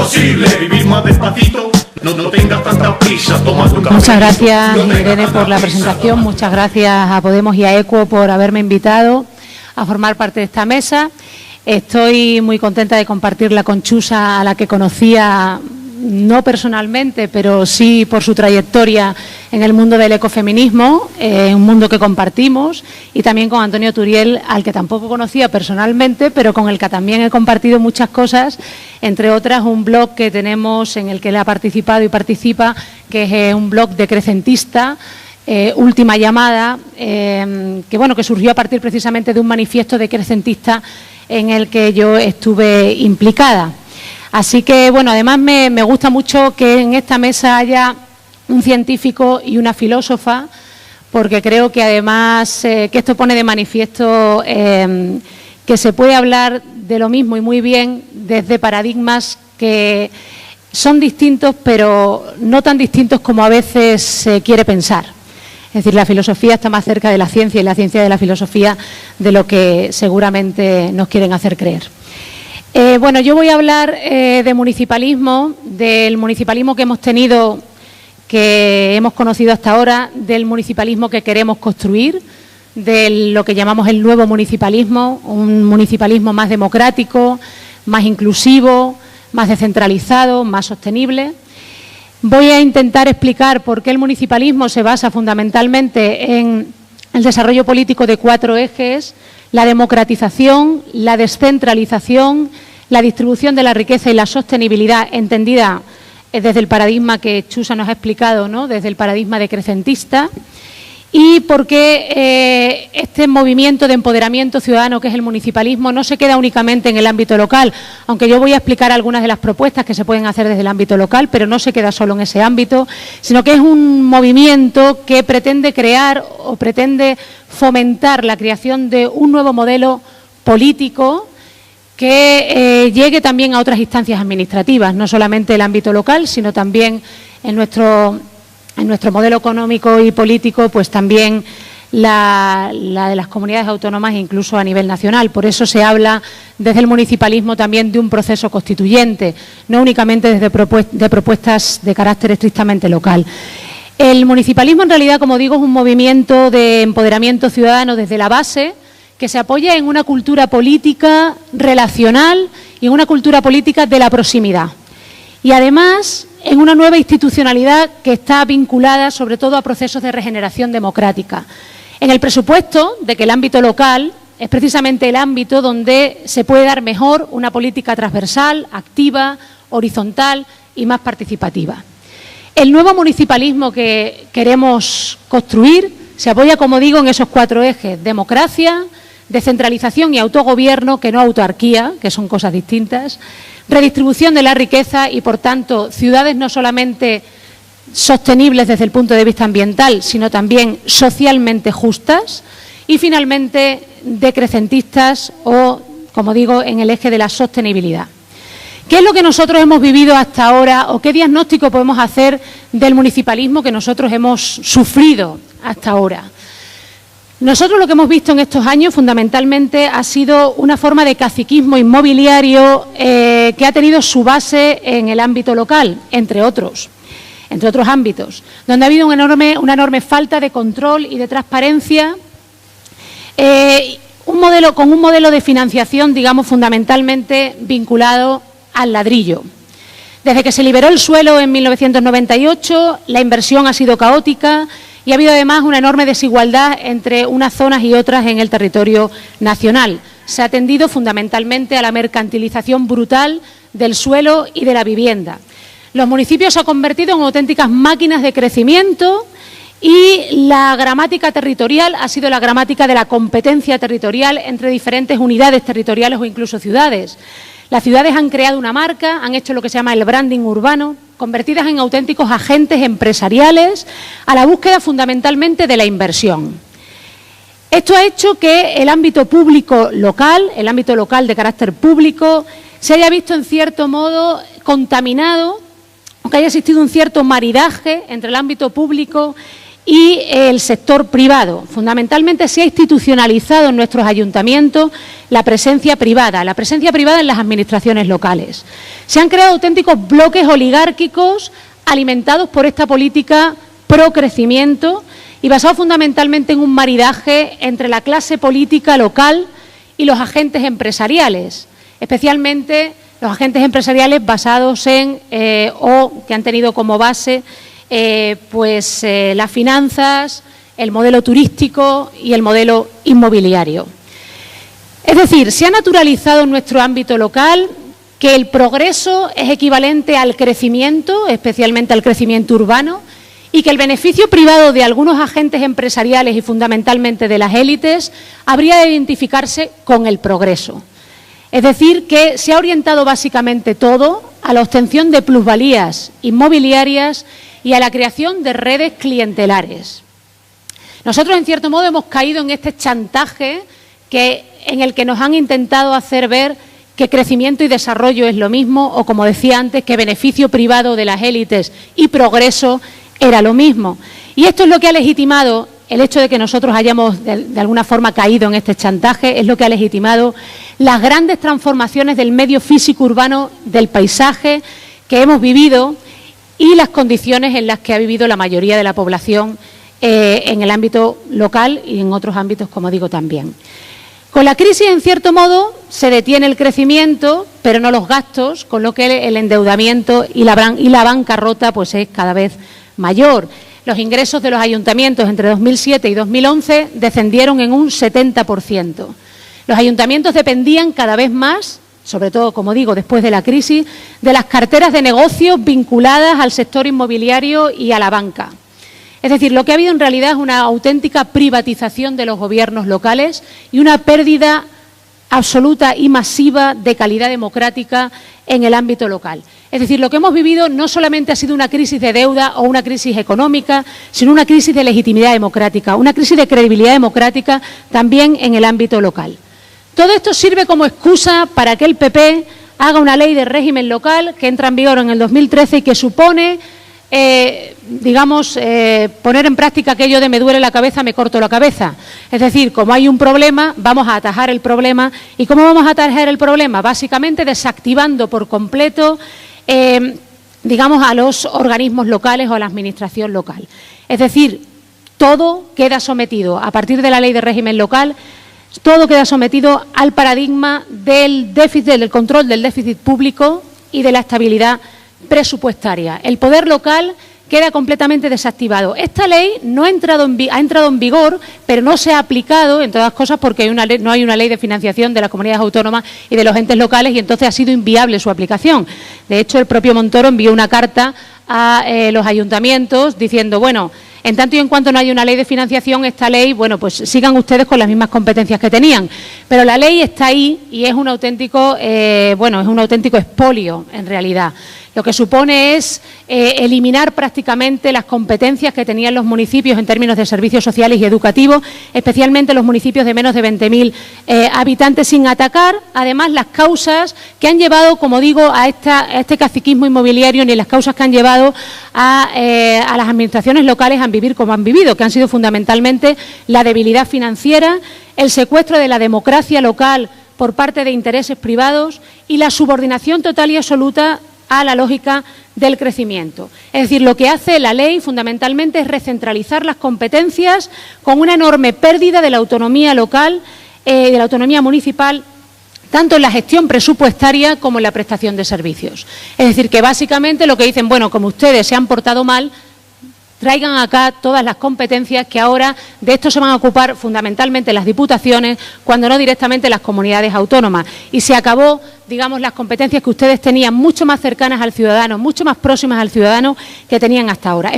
posible vivir más despacito. No tengas tanta prisa, toma tu café. Muchas gracias, Irene, por la presentación. Muchas gracias a Podemos y a ECUO por haberme invitado a formar parte de esta mesa. Estoy muy contenta de compartirla con Chusa, a la que conocía no personalmente, pero sí por su trayectoria en el mundo del ecofeminismo, un mundo que compartimos, y también con Antonio Turiel, al que tampoco conocía personalmente, pero con el que también he compartido muchas cosas, entre otras un blog que tenemos en el que él ha participado y participa, que es un blog decrecentista, Última Llamada, que surgió a partir precisamente de un manifiesto decrecentista en el que yo estuve implicada. Así que, además me gusta mucho que en esta mesa haya un científico y una filósofa, porque creo que además que esto pone de manifiesto que se puede hablar de lo mismo y muy bien desde paradigmas que son distintos, pero no tan distintos como a veces se quiere pensar. Es decir, la filosofía está más cerca de la ciencia y la ciencia de la filosofía de lo que seguramente nos quieren hacer creer. Yo voy a hablar de municipalismo, del municipalismo que hemos tenido, que hemos conocido hasta ahora, del municipalismo que queremos construir, de lo que llamamos el nuevo municipalismo, un municipalismo más democrático, más inclusivo, más descentralizado, más sostenible. Voy a intentar explicar por qué el municipalismo se basa fundamentalmente en el desarrollo político de 4 ejes: la democratización, la descentralización, la distribución de la riqueza y la sostenibilidad, entendida desde el paradigma que Chusa nos ha explicado, ¿no?, desde el paradigma decrecentista, y por qué este movimiento de empoderamiento ciudadano que es el municipalismo no se queda únicamente en el ámbito local, aunque yo voy a explicar algunas de las propuestas que se pueden hacer desde el ámbito local, pero no se queda solo en ese ámbito, sino que es un movimiento que pretende crear o pretende fomentar la creación de un nuevo modelo político que llegue también a otras instancias administrativas, no solamente el ámbito local, sino también en nuestro modelo económico y político, pues también la de las comunidades autónomas e incluso a nivel nacional. Por eso se habla desde el municipalismo también de un proceso constituyente, no únicamente desde propuestas de carácter estrictamente local. El municipalismo, en realidad, como digo, es un movimiento de empoderamiento ciudadano desde la base, que se apoya en una cultura política relacional y en una cultura política de la proximidad. Y además en una nueva institucionalidad que está vinculada sobre todo a procesos de regeneración democrática. En el presupuesto de que el ámbito local es precisamente el ámbito donde se puede dar mejor una política transversal, activa, horizontal y más participativa. El nuevo municipalismo que queremos construir se apoya, como digo, en esos 4 ejes: democracia, descentralización y autogobierno, que no autarquía, que son cosas distintas, redistribución de la riqueza y, por tanto, ciudades no solamente sostenibles desde el punto de vista ambiental, sino también socialmente justas, y, finalmente, decrecentistas o, como digo, en el eje de la sostenibilidad. ¿Qué es lo que nosotros hemos vivido hasta ahora o qué diagnóstico podemos hacer del municipalismo que nosotros hemos sufrido hasta ahora? Nosotros lo que hemos visto en estos años fundamentalmente ha sido una forma de caciquismo inmobiliario que ha tenido su base en el ámbito local, entre otros ámbitos, donde ha habido una enorme falta de control y de transparencia, con un modelo de financiación, digamos, fundamentalmente vinculado al ladrillo. Desde que se liberó el suelo en 1998, la inversión ha sido caótica y ha habido además una enorme desigualdad entre unas zonas y otras en el territorio nacional. Se ha tendido fundamentalmente a la mercantilización brutal del suelo y de la vivienda. Los municipios se han convertido en auténticas máquinas de crecimiento y la gramática territorial ha sido la gramática de la competencia territorial entre diferentes unidades territoriales o incluso ciudades. Las ciudades han creado una marca, han hecho lo que se llama el branding urbano, convertidas en auténticos agentes empresariales a la búsqueda fundamentalmente de la inversión. Esto ha hecho que el ámbito público local, el ámbito local de carácter público, se haya visto en cierto modo contaminado, o que haya existido un cierto maridaje entre el ámbito público y el sector privado. Fundamentalmente se ha institucionalizado en nuestros ayuntamientos la presencia privada en las administraciones locales. Se han creado auténticos bloques oligárquicos alimentados por esta política pro crecimiento y basados fundamentalmente en un maridaje entre la clase política local y los agentes empresariales, especialmente los agentes empresariales basados en o que han tenido como base las finanzas, el modelo turístico y el modelo inmobiliario. Es decir, se ha naturalizado en nuestro ámbito local que el progreso es equivalente al crecimiento, especialmente al crecimiento urbano, y que el beneficio privado de algunos agentes empresariales y fundamentalmente de las élites habría de identificarse con el progreso. Es decir, que se ha orientado básicamente todo a la obtención de plusvalías inmobiliarias y a la creación de redes clientelares. Nosotros, en cierto modo, hemos caído en este chantaje en el que nos han intentado hacer ver que crecimiento y desarrollo es lo mismo, o, como decía antes, que beneficio privado de las élites y progreso era lo mismo. Y esto es lo que ha legitimado el hecho de que nosotros hayamos de alguna forma caído en este chantaje, es lo que ha legitimado las grandes transformaciones del medio físico urbano, del paisaje que hemos vivido y las condiciones en las que ha vivido la mayoría de la población en el ámbito local y en otros ámbitos, como digo, también. Con la crisis, en cierto modo, se detiene el crecimiento, pero no los gastos, con lo que el endeudamiento y la bancarrota pues es cada vez mayor. Los ingresos de los ayuntamientos entre 2007 y 2011 descendieron en un 70%. Los ayuntamientos dependían cada vez más, sobre todo, como digo, después de la crisis, de las carteras de negocios vinculadas al sector inmobiliario y a la banca. Es decir, lo que ha habido en realidad es una auténtica privatización de los gobiernos locales y una pérdida absoluta y masiva de calidad democrática en el ámbito local. Es decir, lo que hemos vivido no solamente ha sido una crisis de deuda o una crisis económica, sino una crisis de legitimidad democrática, una crisis de credibilidad democrática también en el ámbito local. Todo esto sirve como excusa para que el PP haga una ley de régimen local que entra en vigor en el 2013 y que supone poner en práctica aquello de me duele la cabeza, me corto la cabeza. Es decir, como hay un problema, vamos a atajar el problema. ¿Y cómo vamos a atajar el problema? Básicamente desactivando por completo, a los organismos locales o a la administración local. Es decir, todo queda sometido, a partir de la ley de régimen local, todo queda sometido al paradigma del déficit, del control del déficit público y de la estabilidad presupuestaria. El poder local queda completamente desactivado. Esta ley ha entrado en vigor, pero no se ha aplicado, entre otras cosas, porque no hay una ley de financiación de las comunidades autónomas y de los entes locales, y entonces ha sido inviable su aplicación. De hecho, el propio Montoro envió una carta a los ayuntamientos diciendo, bueno, en tanto y en cuanto no haya una ley de financiación, esta ley, bueno, pues sigan ustedes con las mismas competencias que tenían. Pero la ley está ahí y es un auténtico, expolio, en realidad. Lo que supone es eliminar prácticamente las competencias que tenían los municipios en términos de servicios sociales y educativos, especialmente los municipios de menos de 20.000 habitantes, sin atacar, además, las causas que han llevado, como digo, a este caciquismo inmobiliario, ni las causas que han llevado a las administraciones locales a vivir como han vivido, que han sido fundamentalmente la debilidad financiera, el secuestro de la democracia local por parte de intereses privados y la subordinación total y absoluta a la lógica del crecimiento. Es decir, lo que hace la ley fundamentalmente es recentralizar las competencias con una enorme pérdida de la autonomía local, de la autonomía municipal, tanto en la gestión presupuestaria como en la prestación de servicios. Es decir, que básicamente lo que dicen, bueno, como ustedes se han portado mal, traigan acá todas las competencias que ahora de esto se van a ocupar fundamentalmente las diputaciones, cuando no directamente las comunidades autónomas. Y se acabó, las competencias que ustedes tenían mucho más cercanas al ciudadano, mucho más próximas al ciudadano que tenían hasta ahora.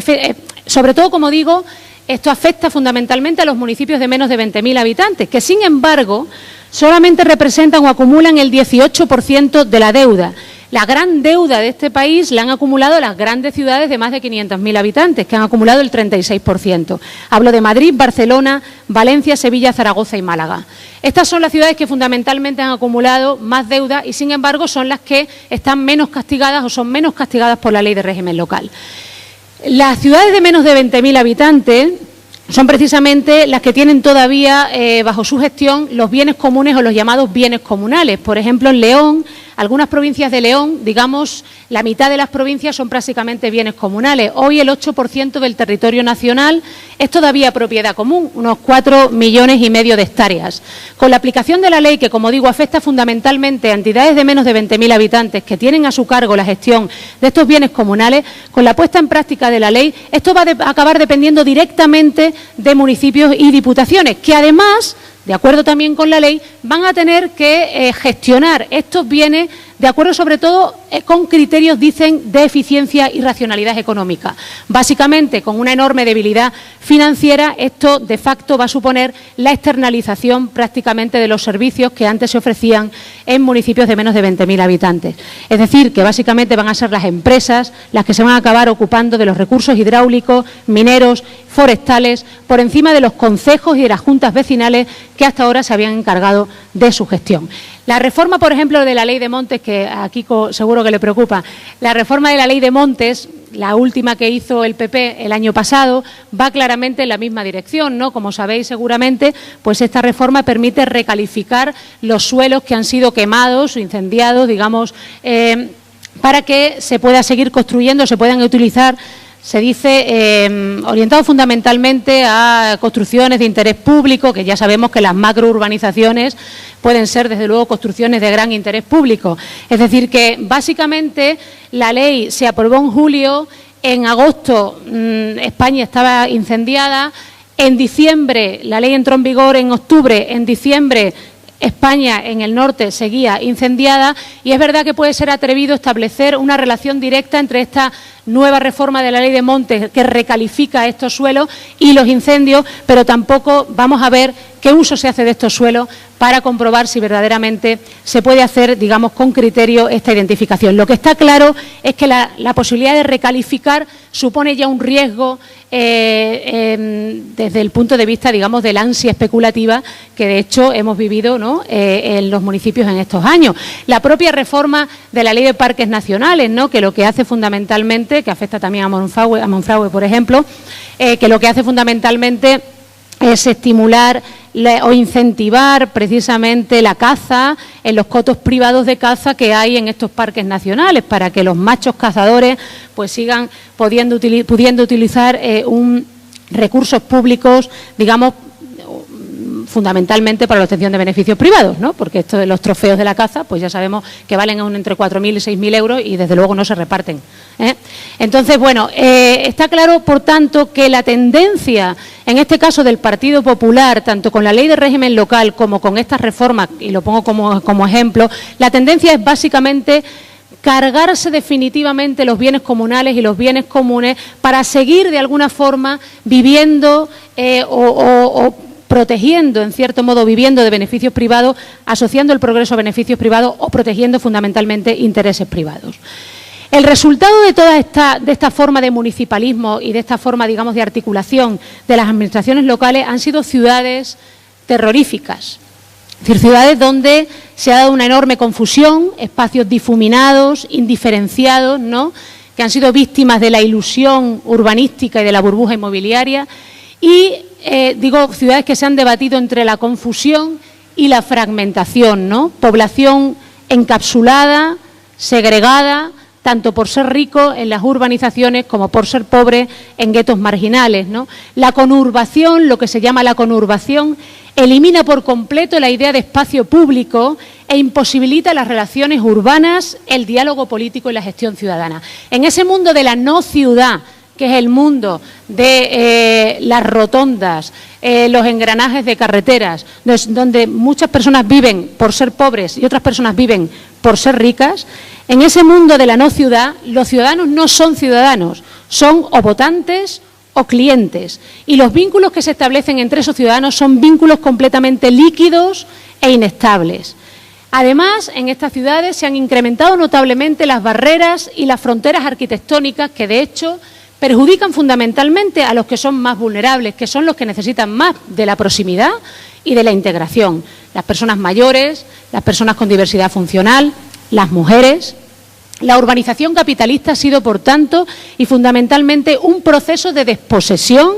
Sobre todo, como digo, esto afecta fundamentalmente a los municipios de menos de 20.000 habitantes, que sin embargo solamente representan o acumulan el 18% de la deuda. La gran deuda de este país la han acumulado las grandes ciudades de más de 500.000 habitantes, que han acumulado el 36%. Hablo de Madrid, Barcelona, Valencia, Sevilla, Zaragoza y Málaga. Estas son las ciudades que fundamentalmente han acumulado más deuda y, sin embargo, son las que están menos castigadas o son menos castigadas por la ley de régimen local. Las ciudades de menos de 20.000 habitantes son precisamente las que tienen todavía bajo su gestión los bienes comunes o los llamados bienes comunales. Por ejemplo, en León, algunas provincias de León, digamos, la mitad de las provincias son prácticamente bienes comunales. Hoy el 8% del territorio nacional es todavía propiedad común, unos 4,5 millones de hectáreas. Con la aplicación de la ley, que como digo afecta fundamentalmente a entidades de menos de 20.000 habitantes que tienen a su cargo la gestión de estos bienes comunales, con la puesta en práctica de la ley, esto va a acabar dependiendo directamente de municipios y diputaciones, que además, de acuerdo también con la ley, van a tener que gestionar estos bienes de acuerdo sobre todo con criterios, dicen, de eficiencia y racionalidad económica. Básicamente, con una enorme debilidad financiera, esto de facto va a suponer la externalización prácticamente de los servicios que antes se ofrecían en municipios de menos de 20.000 habitantes. Es decir, que básicamente van a ser las empresas las que se van a acabar ocupando de los recursos hidráulicos, mineros, forestales, por encima de los concejos y de las juntas vecinales que hasta ahora se habían encargado de su gestión. La reforma, por ejemplo, de la Ley de Montes, que a Kiko seguro que le preocupa, la reforma de la Ley de Montes, la última que hizo el PP el año pasado, va claramente en la misma dirección, ¿no? Como sabéis seguramente, pues esta reforma permite recalificar los suelos que han sido quemados o incendiados, digamos, para que se pueda seguir construyendo, se puedan utilizar. Se dice orientado fundamentalmente a construcciones de interés público, que ya sabemos que las macrourbanizaciones pueden ser, desde luego, construcciones de gran interés público. Es decir, que básicamente la ley se aprobó en julio, en agosto España estaba incendiada, en diciembre la ley entró en vigor en octubre, en diciembre España en el norte seguía incendiada y es verdad que puede ser atrevido establecer una relación directa entre esta nueva reforma de la Ley de Montes que recalifica estos suelos y los incendios, pero tampoco vamos a ver qué uso se hace de estos suelos para comprobar si verdaderamente se puede hacer, digamos, con criterio esta identificación. Lo que está claro es que la posibilidad de recalificar supone ya un riesgo desde el punto de vista, digamos, de la ansia especulativa que de hecho hemos vivido, ¿no?, en los municipios en estos años. La propia reforma de la Ley de Parques Nacionales, ¿no?, que lo que hace fundamentalmente, que afecta también a Monfragüe, por ejemplo, que lo que hace fundamentalmente es estimular o incentivar precisamente la caza en los cotos privados de caza que hay en estos parques nacionales, para que los machos cazadores pues sigan pudiendo utilizar recursos públicos, digamos, fundamentalmente para la obtención de beneficios privados, ¿no? Porque esto de los trofeos de la caza, pues ya sabemos que valen entre 4.000 y 6.000 euros y desde luego no se reparten, ¿eh? Entonces, bueno, está claro, por tanto, que la tendencia, en este caso del Partido Popular, tanto con la Ley de Régimen Local como con estas reformas, y lo pongo como ejemplo, la tendencia es básicamente cargarse definitivamente los bienes comunales y los bienes comunes para seguir de alguna forma viviendo o protegiendo, en cierto modo, viviendo de beneficios privados, asociando el progreso a beneficios privados o protegiendo fundamentalmente intereses privados. El resultado de toda esta forma de municipalismo y de esta forma, digamos, de articulación de las administraciones locales han sido ciudades terroríficas. Es decir, ciudades donde se ha dado una enorme confusión, espacios difuminados, indiferenciados, ¿no?, que han sido víctimas de la ilusión urbanística y de la burbuja inmobiliaria y digo, ciudades que se han debatido entre la confusión y la fragmentación, ¿no? Población encapsulada, segregada, tanto por ser rico en las urbanizaciones como por ser pobre en guetos marginales, ¿no? La conurbación, lo que se llama la conurbación, elimina por completo la idea de espacio público e imposibilita las relaciones urbanas, el diálogo político y la gestión ciudadana. En ese mundo de la no ciudad, que es el mundo de las rotondas, los engranajes de carreteras, donde muchas personas viven por ser pobres y otras personas viven por ser ricas, en ese mundo de la no ciudad, los ciudadanos no son ciudadanos, son o votantes o clientes. Y los vínculos que se establecen entre esos ciudadanos son vínculos completamente líquidos e inestables. Además, en estas ciudades se han incrementado notablemente las barreras y las fronteras arquitectónicas que, de hecho, perjudican fundamentalmente a los que son más vulnerables, que son los que necesitan más de la proximidad y de la integración. Las personas mayores, las personas con diversidad funcional, las mujeres. La urbanización capitalista ha sido, por tanto, y fundamentalmente un proceso de desposesión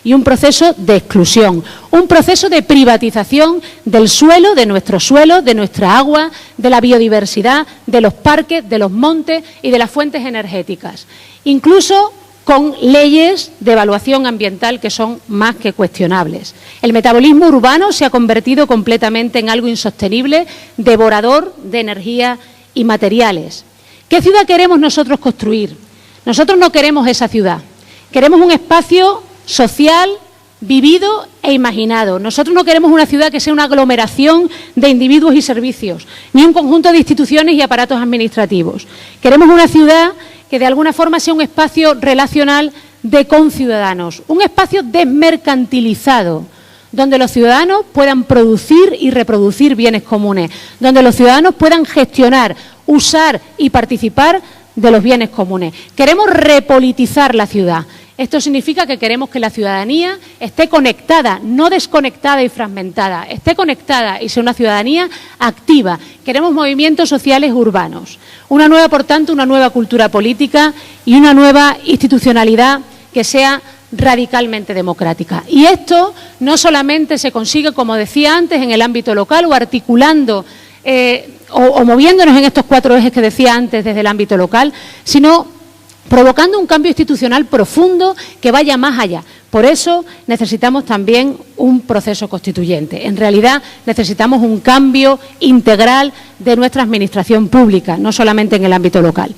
y un proceso de exclusión, un proceso de privatización del suelo, de nuestra agua, de la biodiversidad, de los parques, de los montes y de las fuentes energéticas, incluso con leyes de evaluación ambiental que son más que cuestionables. El metabolismo urbano se ha convertido completamente en algo insostenible, devorador de energía y materiales. ¿Qué ciudad queremos nosotros construir? Nosotros no queremos esa ciudad, queremos un espacio social, vivido e imaginado. Nosotros no queremos una ciudad que sea una aglomeración de individuos y servicios, ni un conjunto de instituciones y aparatos administrativos. Queremos una ciudad que de alguna forma sea un espacio relacional de conciudadanos, un espacio desmercantilizado, donde los ciudadanos puedan producir y reproducir bienes comunes, donde los ciudadanos puedan gestionar, usar y participar de los bienes comunes. Queremos repolitizar la ciudad. Esto significa que queremos que la ciudadanía esté conectada, no desconectada y fragmentada, esté conectada y sea una ciudadanía activa. Queremos movimientos sociales urbanos. Por tanto, una nueva cultura política y una nueva institucionalidad que sea radicalmente democrática. Y esto no solamente se consigue, como decía antes, en el ámbito local o articulando o moviéndonos en estos 4 ejes que decía antes desde el ámbito local, sino provocando un cambio institucional profundo que vaya más allá. Por eso necesitamos también un proceso constituyente. En realidad necesitamos un cambio integral de nuestra administración pública, no solamente en el ámbito local.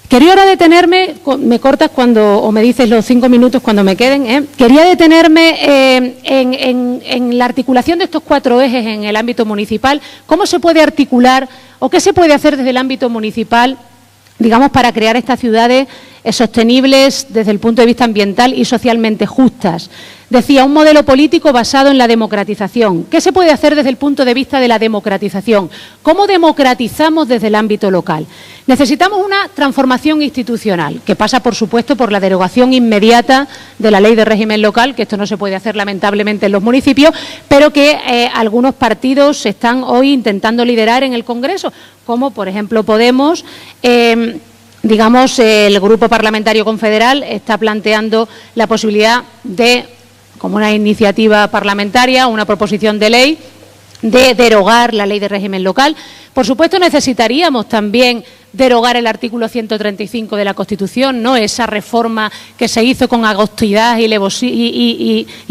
Quería ahora detenerme, me cortas o me dices los 5 minutos cuando me queden, Quería detenerme en la articulación de estos 4 ejes en el ámbito municipal. ¿Cómo se puede articular o qué se puede hacer desde el ámbito municipal, digamos, para crear estas ciudades sostenibles desde el punto de vista ambiental y socialmente justas? Decía, un modelo político basado en la democratización. ¿Qué se puede hacer desde el punto de vista de la democratización? ¿Cómo democratizamos desde el ámbito local? Necesitamos una transformación institucional, que pasa, por supuesto, por la derogación inmediata de la Ley de Régimen Local, que esto no se puede hacer lamentablemente en los municipios, pero que algunos partidos están hoy intentando liderar en el Congreso, como por ejemplo Podemos. Digamos, el Grupo Parlamentario Confederal está planteando la posibilidad de, como una iniciativa parlamentaria, una proposición de ley, de derogar la Ley de Régimen Local. Por supuesto, necesitaríamos también derogar el artículo 135 de la Constitución, ¿no? Esa reforma que se hizo con agostidad y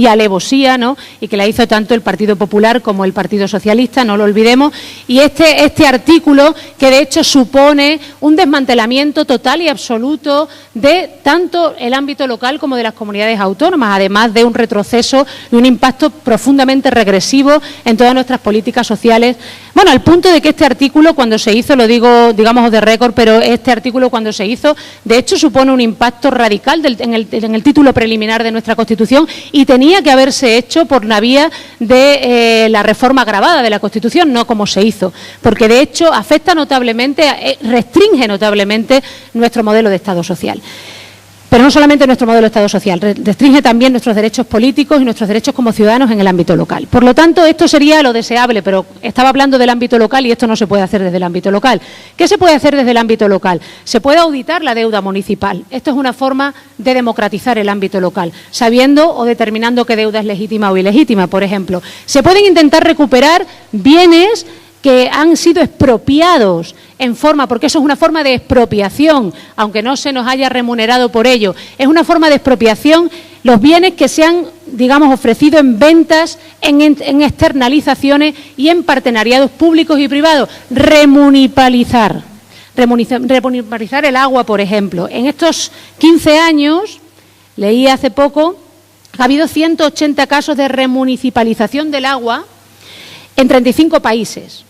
alevosía, ¿no? Y que la hizo tanto el Partido Popular como el Partido Socialista, no lo olvidemos. Y este artículo, que de hecho supone un desmantelamiento total y absoluto de tanto el ámbito local como de las comunidades autónomas, además de un retroceso y un impacto profundamente regresivo en todas nuestras políticas sociales. Bueno, al punto de que este artículo, cuando se hizo, lo digo, digamos, de récord, pero este artículo, cuando se hizo, de hecho supone un impacto radical en el título preliminar de nuestra Constitución, y tenía que haberse hecho por la vía de la reforma agravada de la Constitución, no como se hizo, porque de hecho afecta notablemente, restringe notablemente nuestro modelo de Estado social. Pero no solamente nuestro modelo de Estado social, restringe también nuestros derechos políticos y nuestros derechos como ciudadanos en el ámbito local. Por lo tanto, esto sería lo deseable, pero estaba hablando del ámbito local y esto no se puede hacer desde el ámbito local. ¿Qué se puede hacer desde el ámbito local? Se puede auditar la deuda municipal. Esto es una forma de democratizar el ámbito local, sabiendo o determinando qué deuda es legítima o ilegítima, por ejemplo. Se pueden intentar recuperar bienes que han sido expropiados porque eso es una forma de expropiación, aunque no se nos haya remunerado por ello. Es una forma de expropiación los bienes que se han, digamos, ofrecido en ventas, en externalizaciones y en partenariados públicos y privados. Remunicipalizar el agua, por ejemplo. En estos 15 años, leí hace poco, ha habido 180 casos de remunicipalización del agua en 35 países.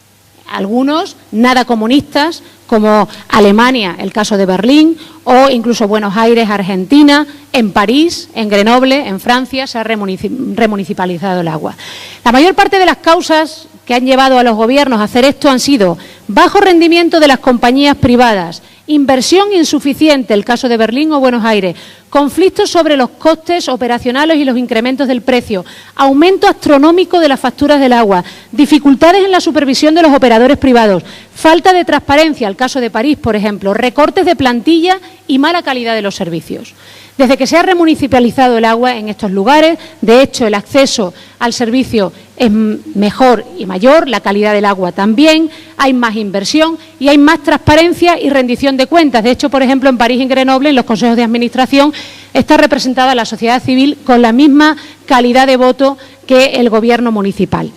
Algunos nada comunistas, como Alemania, el caso de Berlín, o incluso Buenos Aires, Argentina, en París, en Grenoble, en Francia, se ha remunicipalizado el agua. La mayor parte de las causas que han llevado a los gobiernos a hacer esto han sido bajo rendimiento de las compañías privadas inversión insuficiente, el caso de Berlín o Buenos Aires, conflictos sobre los costes operacionales y los incrementos del precio, aumento astronómico de las facturas del agua, dificultades en la supervisión de los operadores privados, falta de transparencia, el caso de París, por ejemplo, recortes de plantilla y mala calidad de los servicios. Desde que se ha remunicipalizado el agua en estos lugares, de hecho, el acceso al servicio es mejor y mayor, la calidad del agua también, hay más inversión y hay más transparencia y rendición de cuentas. De hecho, por ejemplo, en París y en Grenoble, en los consejos de administración, está representada la sociedad civil con la misma calidad de voto que el gobierno municipal.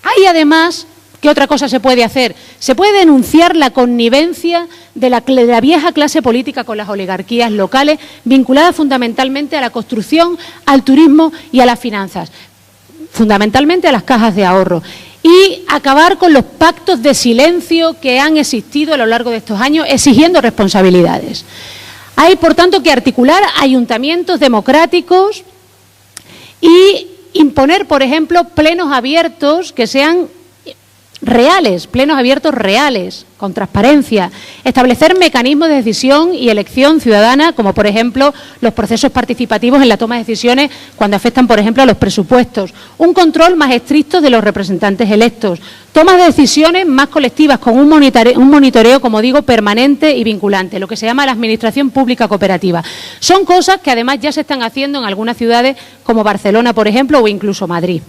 Hay además... ¿Qué otra cosa se puede hacer? Se puede denunciar la connivencia de la vieja clase política con las oligarquías locales, vinculadas fundamentalmente a la construcción, al turismo y a las finanzas, fundamentalmente a las cajas de ahorro. Y acabar con los pactos de silencio que han existido a lo largo de estos años, exigiendo responsabilidades. Hay, por tanto, que articular ayuntamientos democráticos y imponer, por ejemplo, plenos abiertos que sean reales, plenos abiertos reales, con transparencia, establecer mecanismos de decisión y elección ciudadana, como por ejemplo los procesos participativos en la toma de decisiones cuando afectan, por ejemplo, a los presupuestos, un control más estricto de los representantes electos, tomas de decisiones más colectivas con un monitoreo, como digo, permanente y vinculante, lo que se llama la administración pública cooperativa. Son cosas que además ya se están haciendo en algunas ciudades como Barcelona, por ejemplo, o incluso Madrid.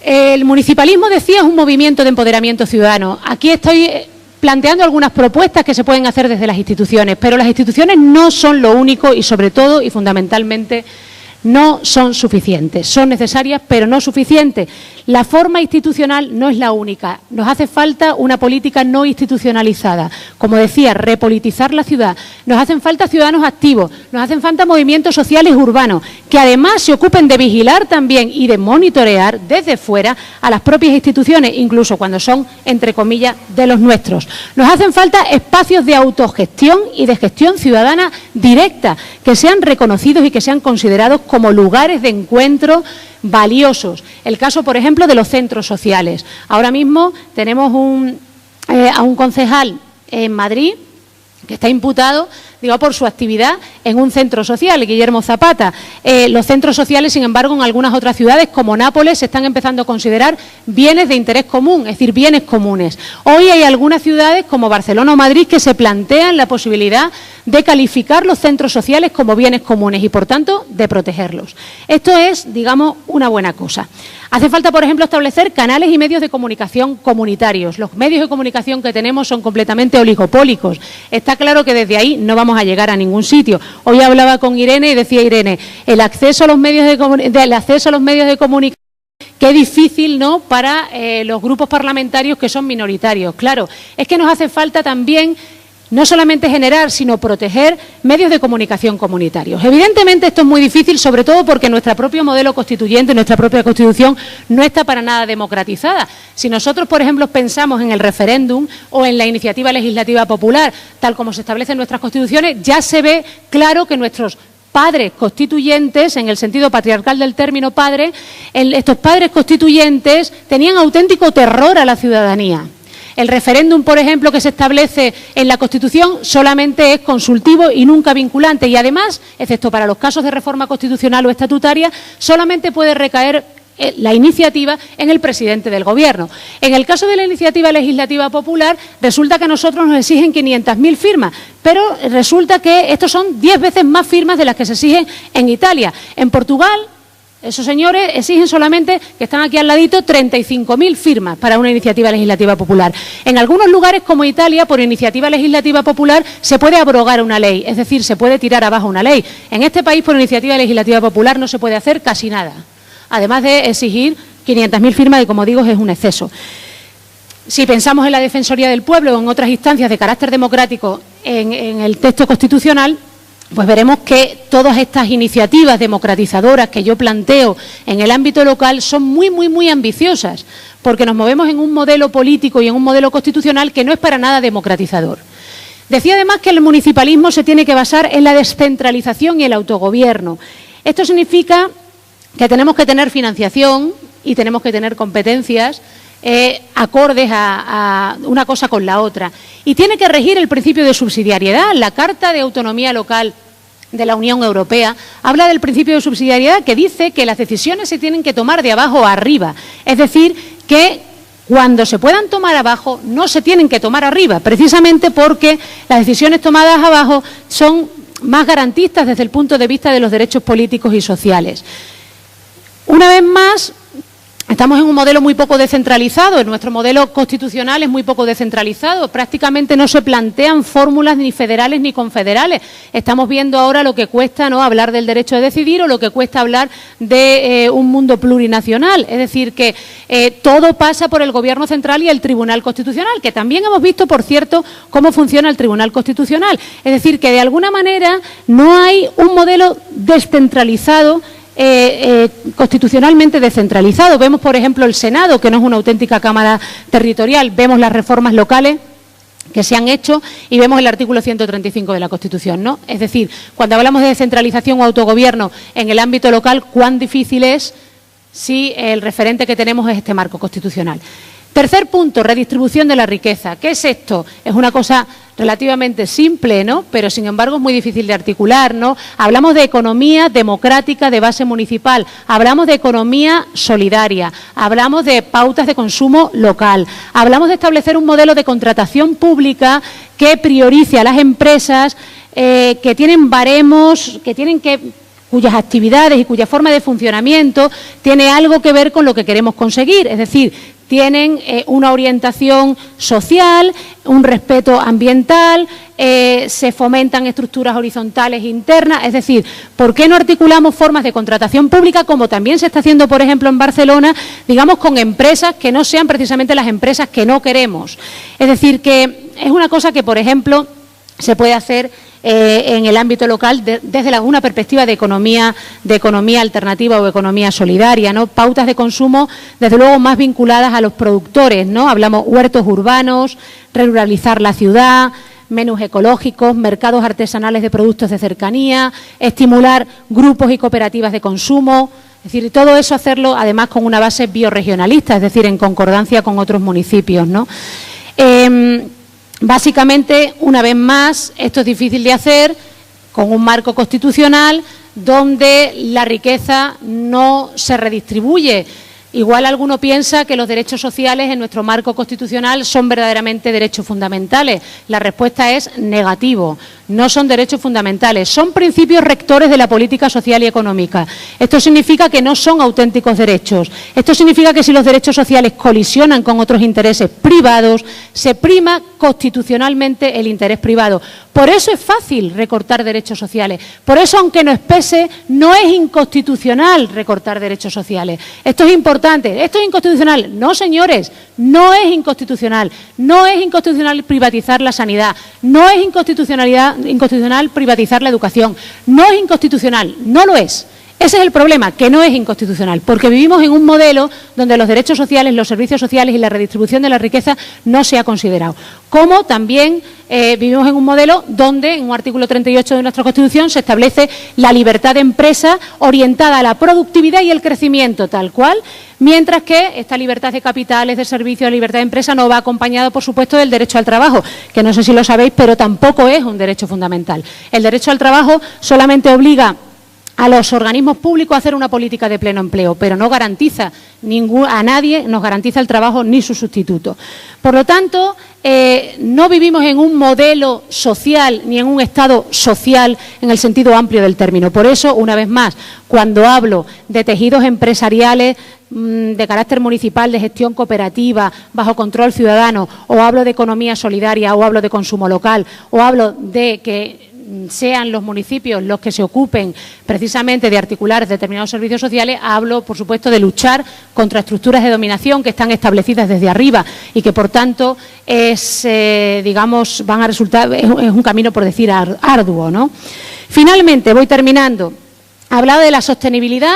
El municipalismo, decía, es un movimiento de empoderamiento ciudadano. Aquí estoy planteando algunas propuestas que se pueden hacer desde las instituciones, pero las instituciones no son lo único y, sobre todo y fundamentalmente, no son suficientes. Son necesarias, pero no suficientes. La forma institucional no es la única. Nos hace falta una política no institucionalizada. Como decía, repolitizar la ciudad. Nos hacen falta ciudadanos activos, nos hacen falta movimientos sociales urbanos, que además se ocupen de vigilar también y de monitorear desde fuera a las propias instituciones, incluso cuando son, entre comillas, de los nuestros. Nos hacen falta espacios de autogestión y de gestión ciudadana directa, que sean reconocidos y que sean considerados como lugares de encuentro valiosos. El caso, por ejemplo, de los centros sociales. Ahora mismo tenemos a un concejal en Madrid que está imputado, digo, por su actividad en un centro social, Guillermo Zapata. Los centros sociales, sin embargo, en algunas otras ciudades, como Nápoles, se están empezando a considerar bienes de interés común, es decir, bienes comunes. Hoy hay algunas ciudades, como Barcelona o Madrid, que se plantean la posibilidad de calificar los centros sociales como bienes comunes y, por tanto, de protegerlos. Esto es, digamos, una buena cosa. Hace falta, por ejemplo, establecer canales y medios de comunicación comunitarios. Los medios de comunicación que tenemos son completamente oligopólicos. Está claro que desde ahí no vamos a llegar a ningún sitio. Hoy hablaba con Irene y decía Irene, el acceso a los medios de comunicación, qué difícil, ¿no?, para los grupos parlamentarios que son minoritarios. Claro, es que nos hace falta también no solamente generar, sino proteger medios de comunicación comunitarios. Evidentemente esto es muy difícil, sobre todo porque nuestro propio modelo constituyente, nuestra propia Constitución, no está para nada democratizada. Si nosotros, por ejemplo, pensamos en el referéndum o en la iniciativa legislativa popular, tal como se establece en nuestras constituciones, ya se ve claro que nuestros padres constituyentes, en el sentido patriarcal del término padre, estos padres constituyentes tenían auténtico terror a la ciudadanía. El referéndum, por ejemplo, que se establece en la Constitución solamente es consultivo y nunca vinculante y además, excepto para los casos de reforma constitucional o estatutaria, solamente puede recaer la iniciativa en el presidente del Gobierno. En el caso de la iniciativa legislativa popular, resulta que a nosotros nos exigen 500.000 firmas, pero resulta que estos son 10 veces más firmas de las que se exigen en Italia. En Portugal, esos señores exigen solamente, que están aquí al ladito, 35.000 firmas para una iniciativa legislativa popular. En algunos lugares, como Italia, por iniciativa legislativa popular se puede abrogar una ley, es decir, se puede tirar abajo una ley. En este país, por iniciativa legislativa popular, no se puede hacer casi nada, además de exigir 500.000 firmas, que, como digo, es un exceso. Si pensamos en la Defensoría del Pueblo o en otras instancias de carácter democrático en el texto constitucional, pues veremos que todas estas iniciativas democratizadoras que yo planteo en el ámbito local son muy ambiciosas, porque nos movemos en un modelo político y en un modelo constitucional que no es para nada democratizador. Decía además que el municipalismo se tiene que basar en la descentralización y el autogobierno. Esto significa que tenemos que tener financiación y tenemos que tener competencias acordes a una cosa con la otra. Y tiene que regir el principio de subsidiariedad. La Carta de Autonomía Local de la Unión Europea habla del principio de subsidiariedad, que dice que las decisiones se tienen que tomar de abajo a arriba. Es decir, que cuando se puedan tomar abajo, no se tienen que tomar arriba, precisamente porque las decisiones tomadas abajo son más garantistas desde el punto de vista de los derechos políticos y sociales. Una vez más, estamos en un modelo muy poco descentralizado. Nuestro modelo constitucional es muy poco descentralizado. Prácticamente no se plantean fórmulas ni federales ni confederales. Estamos viendo ahora lo que cuesta, ¿no?, hablar del derecho a decidir o lo que cuesta hablar de un mundo plurinacional. Es decir, que todo pasa por el Gobierno central y el Tribunal Constitucional, que también hemos visto, por cierto, cómo funciona el Tribunal Constitucional. Es decir, que de alguna manera no hay un modelo descentralizado, constitucionalmente descentralizado. Vemos, por ejemplo, el Senado, que no es una auténtica Cámara territorial, vemos las reformas locales que se han hecho y vemos el artículo 135 de la Constitución, ¿no? Es decir, cuando hablamos de descentralización o autogobierno en el ámbito local, cuán difícil es si el referente que tenemos es este marco constitucional. Tercer punto, redistribución de la riqueza. ¿Qué es esto? Es una cosa relativamente simple, ¿no?, pero sin embargo es muy difícil de articular, ¿no? Hablamos de economía democrática de base municipal, hablamos de economía solidaria, hablamos de pautas de consumo local, hablamos de establecer un modelo de contratación pública que priorice a las empresas que tienen baremos, cuyas actividades y cuya forma de funcionamiento tiene algo que ver con lo que queremos conseguir, es decir, tienen una orientación social, un respeto ambiental, se fomentan estructuras horizontales internas. Es decir, ¿por qué no articulamos formas de contratación pública, como también se está haciendo, por ejemplo, en Barcelona, digamos, con empresas que no sean precisamente las empresas que no queremos? Es decir, que es una cosa que, por ejemplo, se puede hacer en el ámbito local desde una perspectiva de economía alternativa o economía solidaria, ¿no? Pautas de consumo, desde luego, más vinculadas a los productores, ¿no? Hablamos huertos urbanos, ruralizar la ciudad, menús ecológicos, mercados artesanales de productos de cercanía, estimular grupos y cooperativas de consumo. Es decir, todo eso hacerlo además con una base biorregionalista, es decir, en concordancia con otros municipios, ¿no? Básicamente, una vez más, esto es difícil de hacer con un marco constitucional donde la riqueza no se redistribuye. Igual alguno piensa que los derechos sociales en nuestro marco constitucional son verdaderamente derechos fundamentales. La respuesta es negativo. No son derechos fundamentales, son principios rectores de la política social y económica. Esto significa que no son auténticos derechos. Esto significa que si los derechos sociales colisionan con otros intereses privados, se prima constitucionalmente el interés privado. Por eso es fácil recortar derechos sociales. Por eso, aunque nos pese, no es inconstitucional recortar derechos sociales. Esto es importante. ¿Esto es inconstitucional? No, señores, no es inconstitucional. No es inconstitucional privatizar la sanidad. No es inconstitucional privatizar la educación. No es inconstitucional, no lo es. Ese es el problema, que no es inconstitucional, porque vivimos en un modelo donde los derechos sociales, los servicios sociales y la redistribución de la riqueza no se ha considerado. Como también vivimos en un modelo donde, en un artículo 38 de nuestra Constitución, se establece la libertad de empresa orientada a la productividad y el crecimiento, tal cual, mientras que esta libertad de capitales, de servicios, de libertad de empresa no va acompañada, por supuesto, del derecho al trabajo, que no sé si lo sabéis, pero tampoco es un derecho fundamental. El derecho al trabajo solamente obliga a los organismos públicos a hacer una política de pleno empleo, pero no garantiza a nadie, nos garantiza el trabajo ni su sustituto. Por lo tanto, no vivimos en un modelo social ni en un Estado social en el sentido amplio del término. Por eso, una vez más, cuando hablo de tejidos empresariales de carácter municipal, de gestión cooperativa, bajo control ciudadano, o hablo de economía solidaria, o hablo de consumo local, o hablo de que sean los municipios los que se ocupen precisamente de articular determinados servicios sociales, hablo, por supuesto, de luchar contra estructuras de dominación que están establecidas desde arriba y que, por tanto, van a resultar, es un camino, por decir, arduo, ¿no? Finalmente, voy terminando. Hablaba de la sostenibilidad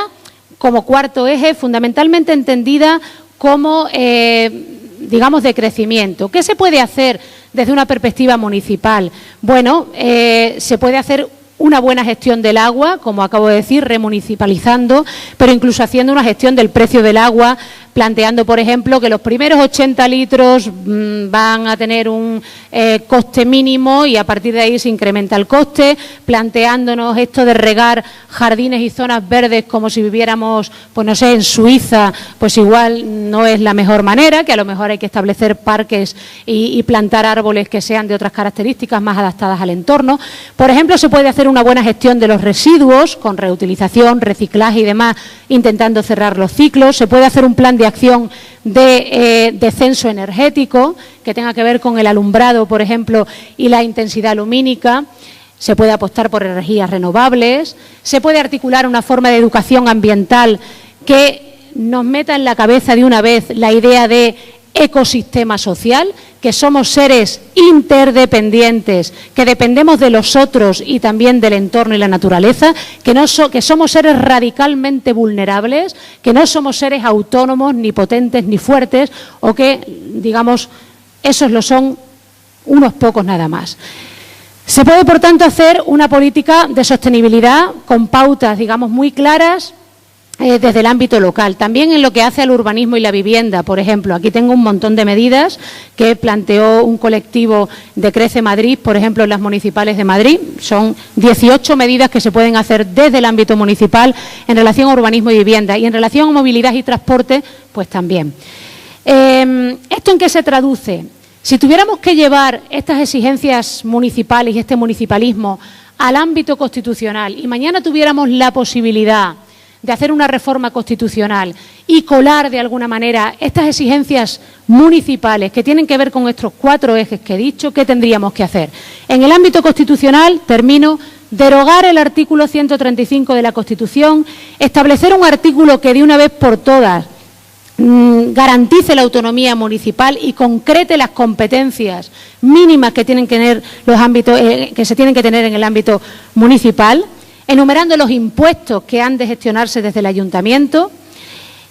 como cuarto eje, fundamentalmente entendida como, de crecimiento. ¿Qué se puede hacer desde una perspectiva municipal? Bueno, se puede hacer una buena gestión del agua, como acabo de decir, remunicipalizando, pero incluso haciendo una gestión del precio del agua planteando, por ejemplo, que los primeros 80 litros van a tener un coste mínimo y a partir de ahí se incrementa el coste, planteándonos esto de regar jardines y zonas verdes como si viviéramos, pues no sé, en Suiza, pues igual no es la mejor manera, que a lo mejor hay que establecer parques y plantar árboles que sean de otras características más adaptadas al entorno. Por ejemplo, se puede hacer una buena gestión de los residuos con reutilización, reciclaje y demás, intentando cerrar los ciclos. Se puede hacer un plan de acción de descenso energético que tenga que ver con el alumbrado, por ejemplo, y la intensidad lumínica. Se puede apostar por energías renovables. Se puede articular una forma de educación ambiental que nos meta en la cabeza de una vez la idea de ecosistema social, que somos seres interdependientes, que dependemos de los otros y también del entorno y la naturaleza, que somos seres radicalmente vulnerables, que no somos seres autónomos, ni potentes, ni fuertes, o que, digamos, esos lo son unos pocos nada más. Se puede, por tanto, hacer una política de sostenibilidad con pautas, digamos, muy claras, desde el ámbito local. También en lo que hace al urbanismo y la vivienda, por ejemplo. Aquí tengo un montón de medidas que planteó un colectivo de Crece Madrid, por ejemplo, en las municipales de Madrid. Son 18 medidas que se pueden hacer desde el ámbito municipal en relación a urbanismo y vivienda. Y en relación a movilidad y transporte, pues también. ¿Esto en qué se traduce? Si tuviéramos que llevar estas exigencias municipales y este municipalismo al ámbito constitucional y mañana tuviéramos la posibilidad de hacer una reforma constitucional y colar de alguna manera estas exigencias municipales que tienen que ver con estos 4 ejes que he dicho, ¿qué tendríamos que hacer? En el ámbito constitucional, termino, derogar el artículo 135 de la Constitución, establecer un artículo que de una vez por todas garantice la autonomía municipal y concrete las competencias mínimas que tienen que tener los ámbitos que se tienen que tener en el ámbito municipal, enumerando los impuestos que han de gestionarse desde el ayuntamiento,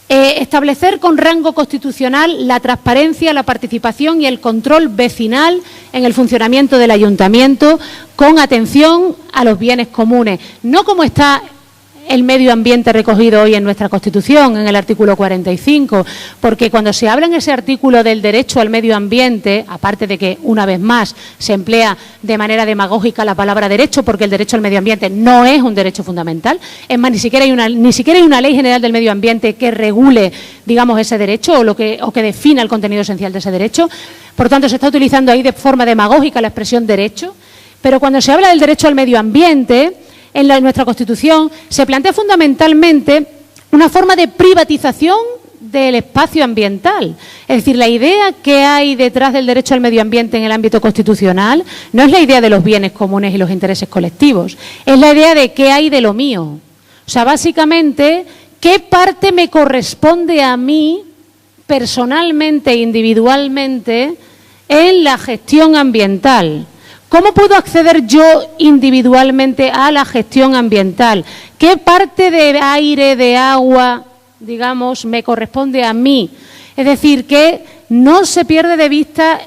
establecer con rango constitucional la transparencia, la participación y el control vecinal en el funcionamiento del ayuntamiento con atención a los bienes comunes, no como está el medio ambiente recogido hoy en nuestra Constitución, en el artículo 45, porque cuando se habla en ese artículo del derecho al medio ambiente, aparte de que, una vez más, se emplea de manera demagógica la palabra derecho, porque el derecho al medio ambiente no es un derecho fundamental, es más, ni siquiera hay una ley general del medio ambiente que regule, digamos, ese derecho o que defina el contenido esencial de ese derecho. Por tanto, se está utilizando ahí de forma demagógica la expresión derecho, pero cuando se habla del derecho al medio ambiente, en nuestra Constitución se plantea fundamentalmente una forma de privatización del espacio ambiental. Es decir, la idea que hay detrás del derecho al medio ambiente en el ámbito constitucional no es la idea de los bienes comunes y los intereses colectivos, es la idea de qué hay de lo mío. O sea, básicamente, ¿qué parte me corresponde a mí personalmente e individualmente en la gestión ambiental? ¿Cómo puedo acceder yo individualmente a la gestión ambiental? ¿Qué parte de aire, de agua, digamos, me corresponde a mí? Es decir, que no se pierde de vista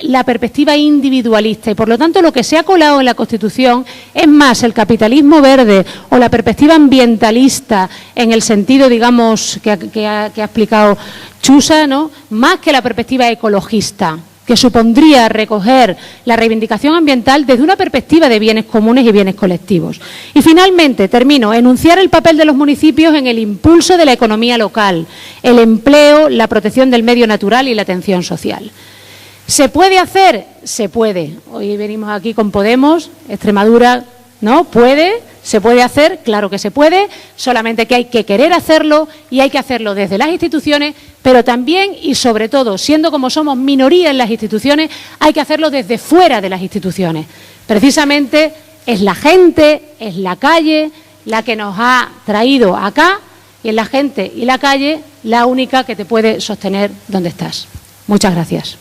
la perspectiva individualista y, por lo tanto, lo que se ha colado en la Constitución es más el capitalismo verde o la perspectiva ambientalista en el sentido, digamos, que ha explicado Chusa, ¿no?, más que la perspectiva ecologista, que supondría recoger la reivindicación ambiental desde una perspectiva de bienes comunes y bienes colectivos. Y finalmente, termino, enunciar el papel de los municipios en el impulso de la economía local, el empleo, la protección del medio natural y la atención social. ¿Se puede hacer? Se puede. Hoy venimos aquí con Podemos, Extremadura, ¿no? ¿Se puede hacer? Claro que se puede, solamente que hay que querer hacerlo y hay que hacerlo desde las instituciones, pero también y sobre todo, siendo como somos minoría en las instituciones, hay que hacerlo desde fuera de las instituciones. Precisamente es la gente, es la calle la que nos ha traído acá y es la gente y la calle la única que te puede sostener donde estás. Muchas gracias.